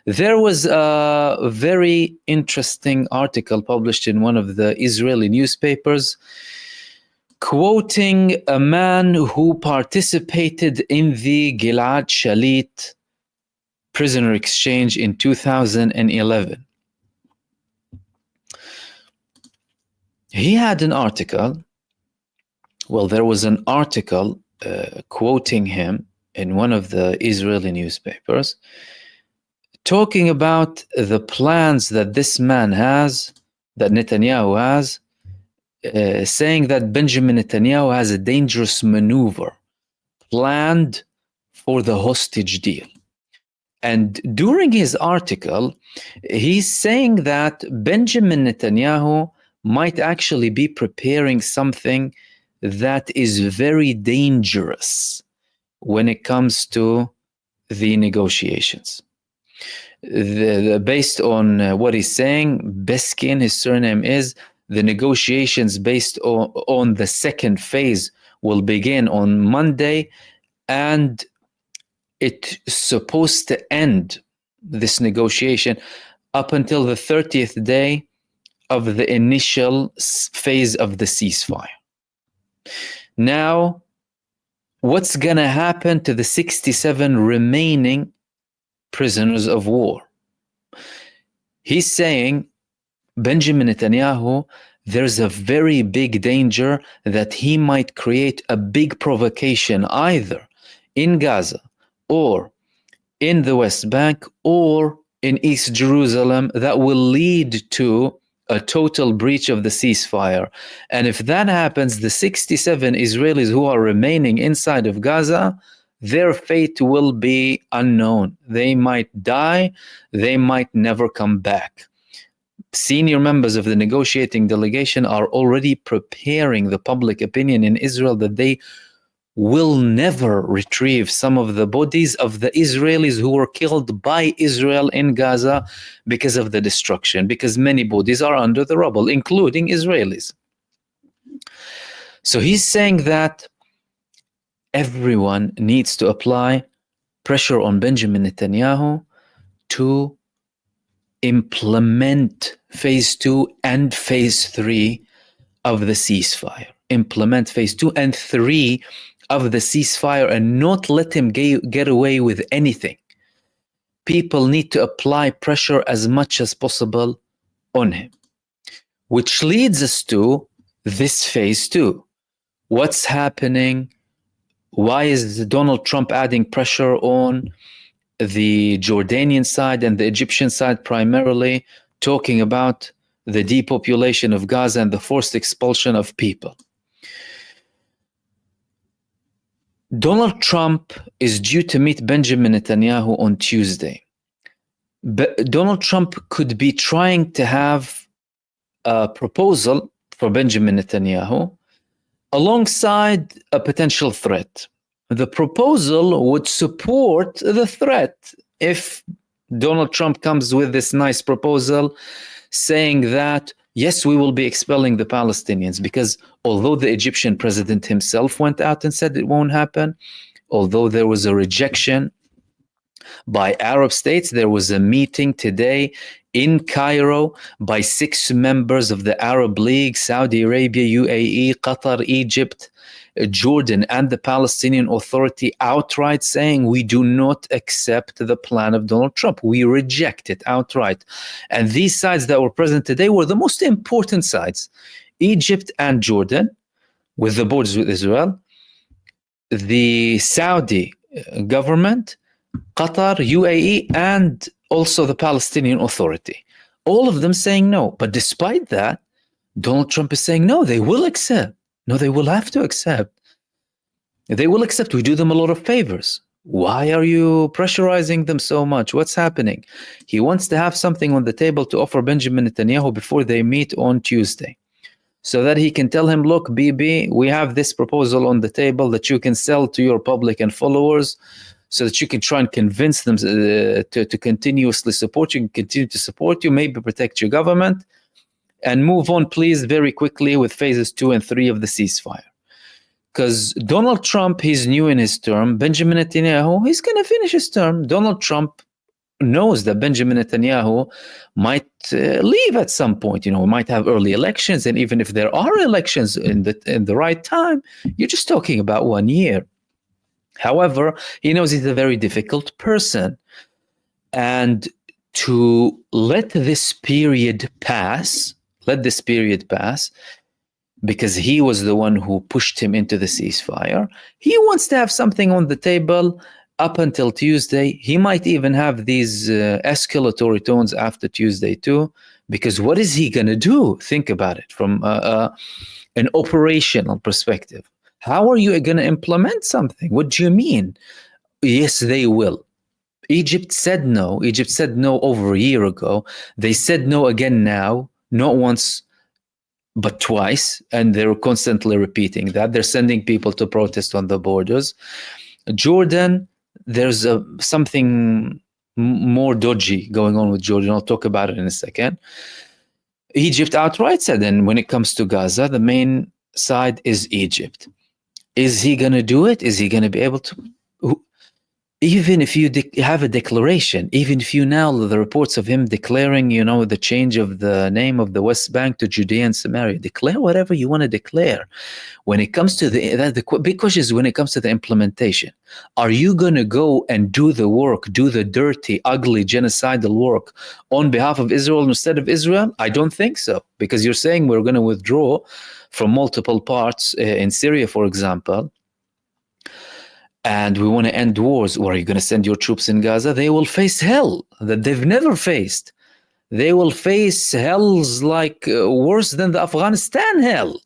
There was a very interesting article published in one of the Israeli newspapers quoting a man who participated in the Gilad Shalit prisoner exchange in 2011. He had an article, there was an article quoting him in one of the Israeli newspapers, talking about the plans that this man has, that Netanyahu has, saying that Benjamin Netanyahu has a dangerous maneuver planned for the hostage deal. And during his article, he's saying that Benjamin Netanyahu might actually be preparing something that is very dangerous when it comes to the negotiations. Based on what he's saying, Beskin, his surname is, the negotiations based on the second phase will begin on Monday, and it's supposed to end, this negotiation, up until the 30th day of the initial phase of the ceasefire. Now, what's going to happen to the 67 remaining prisoners of war? He's saying, Benjamin Netanyahu, there's a very big danger that he might create a big provocation either in Gaza or in the West Bank or in East Jerusalem that will lead to a total breach of the ceasefire. And if that happens, the 67 Israelis who are remaining inside of Gaza, their fate will be unknown. They might die, they might never come back. Senior members of the negotiating delegation are already preparing the public opinion in Israel that they will never retrieve some of the bodies of the Israelis who were killed by Israel in Gaza because of the destruction, because many bodies are under the rubble, including Israelis. So he's saying that everyone needs to apply pressure on Benjamin Netanyahu to implement phase 2 and phase 3 of the ceasefire. Implement phase 2 and 3 of the ceasefire and not let him get away with anything. People need to apply pressure as much as possible on him. Which leads us to this phase 2. What's happening? Why is Donald Trump adding pressure on the Jordanian side and the Egyptian side primarily, talking about the depopulation of Gaza and the forced expulsion of people? Donald Trump is due to meet Benjamin Netanyahu on Tuesday. But Donald Trump could be trying to have a proposal for Benjamin Netanyahu alongside a potential threat. The proposal would support the threat if Donald Trump comes with this nice proposal saying that, yes, we will be expelling the Palestinians, because although the Egyptian president himself went out and said it won't happen, although there was a rejection by Arab states, there was a meeting today in Cairo by 6 members of the Arab League, Saudi Arabia, UAE, Qatar, Egypt, Jordan, and the Palestinian Authority outright saying we do not accept the plan of Donald Trump. We reject it outright. And these sides that were present today were the most important sides. Egypt and Jordan, with the borders with Israel, the Saudi government, Qatar, UAE, and also the Palestinian Authority. All of them saying no. But despite that, Donald Trump is saying no, they will accept. No, they will have to accept. They will accept. We do them a lot of favors. Why are you pressurizing them so much? What's happening? He wants to have something on the table to offer Benjamin Netanyahu before they meet on Tuesday, so that he can tell him, look, Bibi, we have this proposal on the table that you can sell to your public and followers, so that you can try and convince them to continuously support you, continue to support you, maybe protect your government, and move on, please, very quickly with phases 2 and 3 of the ceasefire. Because Donald Trump, he's new in his term. Benjamin Netanyahu, he's going to finish his term. Donald Trump, knows that Benjamin Netanyahu might leave at some point. We might have early elections, and even if there are elections in the right time, you're just talking about 1 year. However, he knows he's a very difficult person, and to let this period pass, because he was the one who pushed him into the ceasefire. He wants to have something on the table up until Tuesday. He might even have these escalatory tones after Tuesday too, because what is he going to do? Think about it from an operational perspective. How are you going to implement something? What do you mean? Yes, they will. Egypt said no. Egypt said no over a year ago. They said no again now, not once, but twice, and they're constantly repeating that. They're sending people to protest on the borders. Jordan, there's something more dodgy going on with Jordan. I'll talk about it in a second. Egypt outright said, and when it comes to Gaza, the main side is Egypt. Is he going to do it? Is he going to be able to? Even if you have a declaration, even if you now, the reports of him declaring, the change of the name of the West Bank to Judea and Samaria, declare whatever you want to declare. When it comes to the big question is when it comes to the implementation, are you going to go and do the work, do the dirty, ugly, genocidal work on behalf of Israel instead of Israel? I don't think so, because you're saying we're going to withdraw from multiple parts in Syria, for example, and we want to end wars. Or are you going to send your troops in Gaza? They will face hell that they've never faced. They will face hells like worse than the Afghanistan hell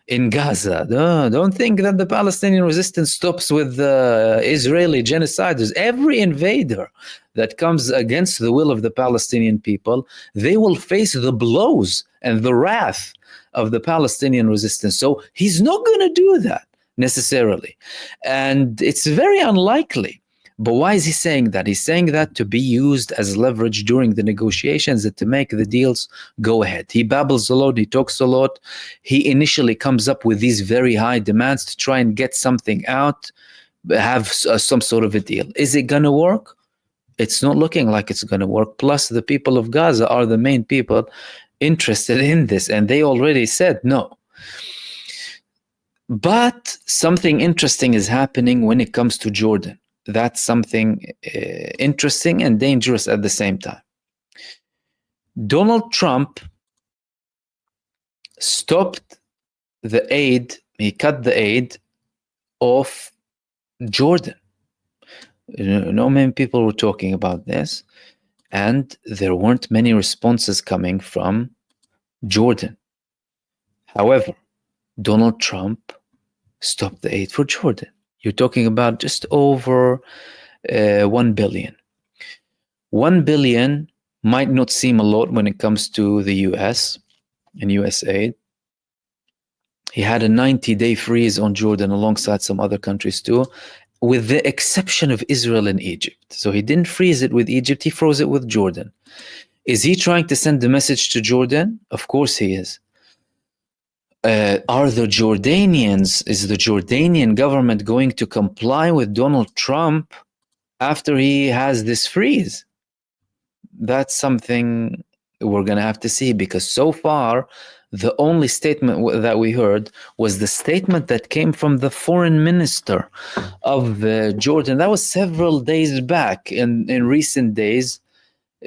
in Gaza. Don't think that the Palestinian resistance stops with Israeli genociders. Every invader that comes against the will of the Palestinian people, they will face the blows and the wrath of the Palestinian resistance. So he's not going to do that necessarily, and it's very unlikely. But why is he saying that? He's saying that to be used as leverage during the negotiations and to make the deals go ahead. He babbles a lot, he talks a lot. He initially comes up with these very high demands to try and get something out, have some sort of a deal. Is it going to work? It's not looking like it's going to work. Plus, the people of Gaza are the main people interested in this, and they already said no. But something interesting is happening when it comes to Jordan. That's something interesting and dangerous at the same time. Donald Trump stopped the aid, he cut the aid of Jordan. Not many people were talking about this, and there weren't many responses coming from Jordan. However, Donald Trump stopped the aid for Jordan. You're talking about just over 1 billion. 1 billion might not seem a lot when it comes to the US and US aid. He had a 90-day freeze on Jordan alongside some other countries too, with the exception of Israel and Egypt. So he didn't freeze it with Egypt, he froze it with Jordan. Is he trying to send a message to Jordan? Of course he is. Is the Jordanian government going to comply with Donald Trump after he has this freeze? That's something we're going to have to see, because so far, the only statement that we heard was the statement that came from the foreign minister of Jordan. That was several days back. In recent days,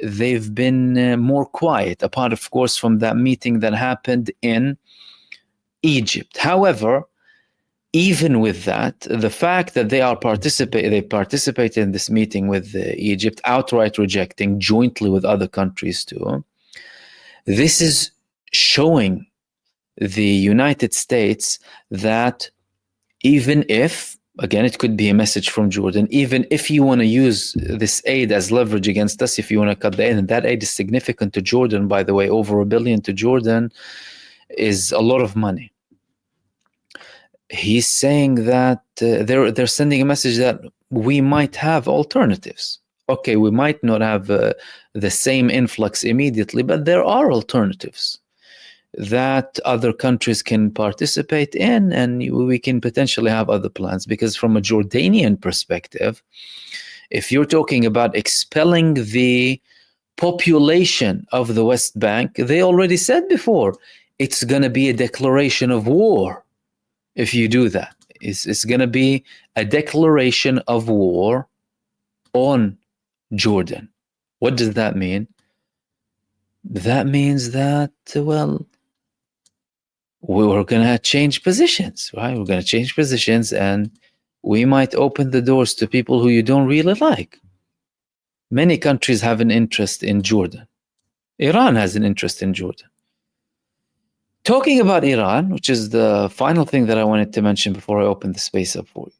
they've been more quiet, apart, of course, from that meeting that happened in Egypt. However, even with that, the fact that they participated in this meeting with Egypt, outright rejecting, jointly with other countries too, this is showing the United States that even if, again, it could be a message from Jordan, even if you want to use this aid as leverage against us, if you want to cut the aid, and that aid is significant to Jordan, by the way, over $1 billion to Jordan is a lot of money. He's saying that they're sending a message that we might have alternatives. Okay, we might not have the same influx immediately, but there are alternatives that other countries can participate in, and we can potentially have other plans. Because from a Jordanian perspective, If you're talking about expelling the population of the West Bank, they already said before, it's going to be a declaration of war if you do that. It's going to be a declaration of war on Jordan. What does that mean? That means that, well, we're going to change positions, right? We're going to change positions, and we might open the doors to people who you don't really like. Many countries have an interest in Jordan. Iran has an interest in Jordan. Talking about Iran, which is the final thing that I wanted to mention before I open the space up for you.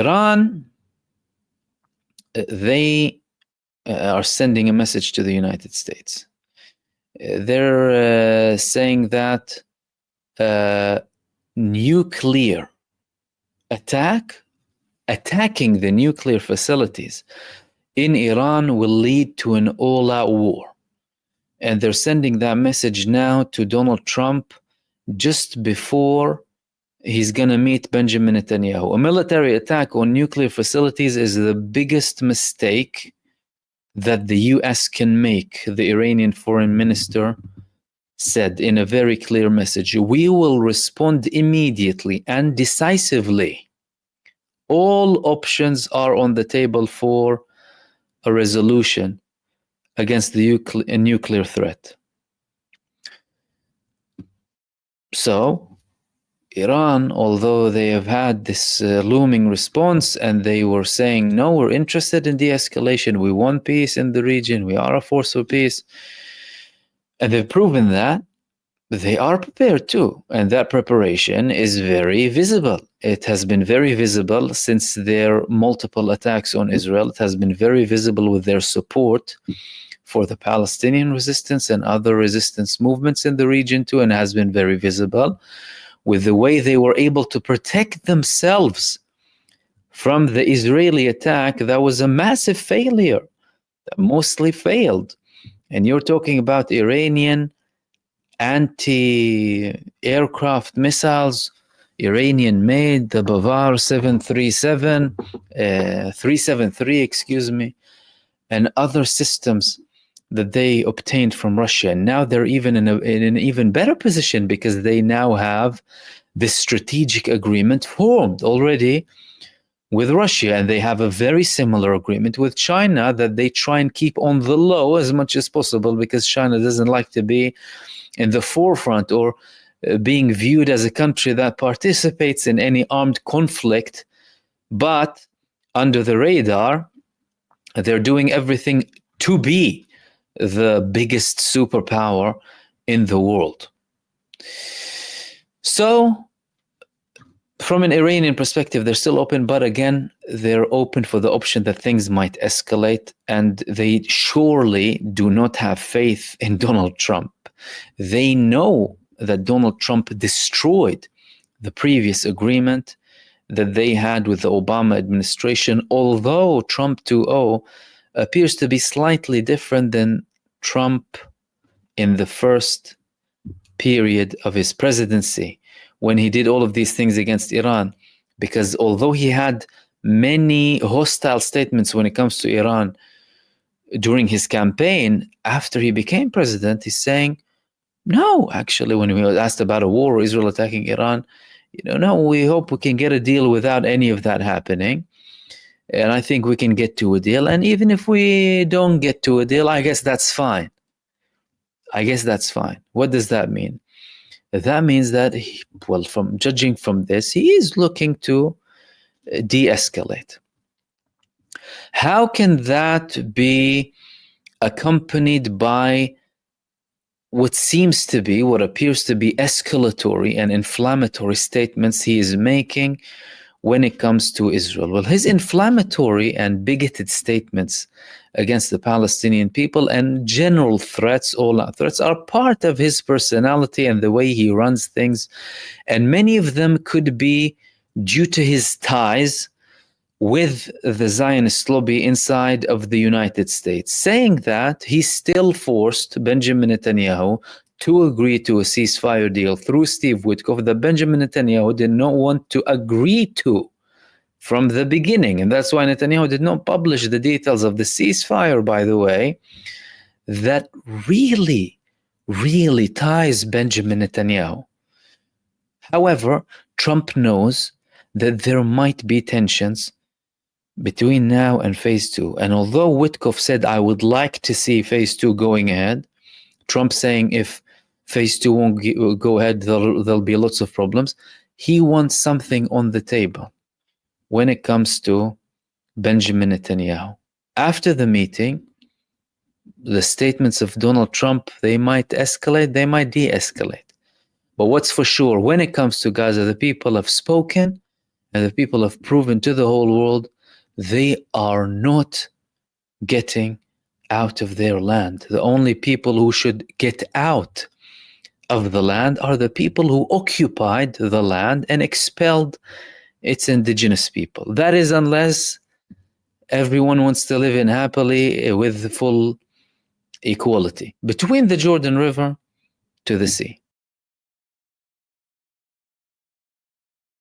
Iran, they are sending a message to the United States. They're saying that nuclear attacking the nuclear facilities in Iran will lead to an all-out war. And they're sending that message now to Donald Trump just before he's going to meet Benjamin Netanyahu. A military attack on nuclear facilities is the biggest mistake that the US can make, the Iranian foreign minister said in a very clear message. We will respond immediately and decisively. All options are on the table for a resolution against the nuclear threat. So, Iran, although they have had this looming response and they were saying, no, we're interested in de-escalation, we want peace in the region, we are a force for peace, and they've proven that, they are prepared too. And that preparation is very visible. It has been very visible since their multiple attacks on Israel. It has been very visible with their support for the Palestinian resistance and other resistance movements in the region too, and has been very visible with the way they were able to protect themselves from the Israeli attack. That was a massive failure, that mostly failed. And you're talking about Iranian anti-aircraft missiles, Iranian-made, the Bavar 373, excuse me, and other systems that they obtained from Russia. And now they're even in an even better position because they now have this strategic agreement formed already with Russia, and they have a very similar agreement with China that they try and keep on the low as much as possible, because China doesn't like to be in the forefront or being viewed as a country that participates in any armed conflict, but under the radar, they're doing everything to be the biggest superpower in the world. So, from an Iranian perspective, they're still open, but again, they're open for the option that things might escalate, and they surely do not have faith in Donald Trump. They know that Donald Trump destroyed the previous agreement that they had with the Obama administration, although Trump 2.0 appears to be slightly different than Trump in the first period of his presidency, when he did all of these things against Iran. Because although he had many hostile statements when it comes to Iran during his campaign, after he became president, he's saying, no, actually, when he was asked about a war, Israel attacking Iran, no, we hope we can get a deal without any of that happening. And I think we can get to a deal. And even if we don't get to a deal, I guess that's fine. What does that mean? That means that, from judging from this, he is looking to de-escalate. How can that be accompanied by what appears to be escalatory and inflammatory statements he is making when it comes to Israel? Well, his inflammatory and bigoted statements against the Palestinian people and general threats, all-out threats, are part of his personality and the way he runs things. And many of them could be due to his ties with the Zionist lobby inside of the United States, saying that he still forced Benjamin Netanyahu to agree to a ceasefire deal through Steve Witkoff that Benjamin Netanyahu did not want to agree to from the beginning. And that's why Netanyahu did not publish the details of the ceasefire, by the way, that really, really ties Benjamin Netanyahu. However, Trump knows that there might be tensions between now and phase 2. And although Witkoff said, I would like to see phase 2 going ahead, Trump saying if phase 2 won't go ahead, there'll be lots of problems. He wants something on the table when it comes to Benjamin Netanyahu. After the meeting, the statements of Donald Trump, they might escalate, they might de-escalate. But what's for sure, when it comes to Gaza, the people have spoken and the people have proven to the whole world they are not getting out of their land. The only people who should get out of the land are the people who occupied the land and expelled its indigenous people. That is, unless everyone wants to live in happily with full equality between the Jordan River to the sea.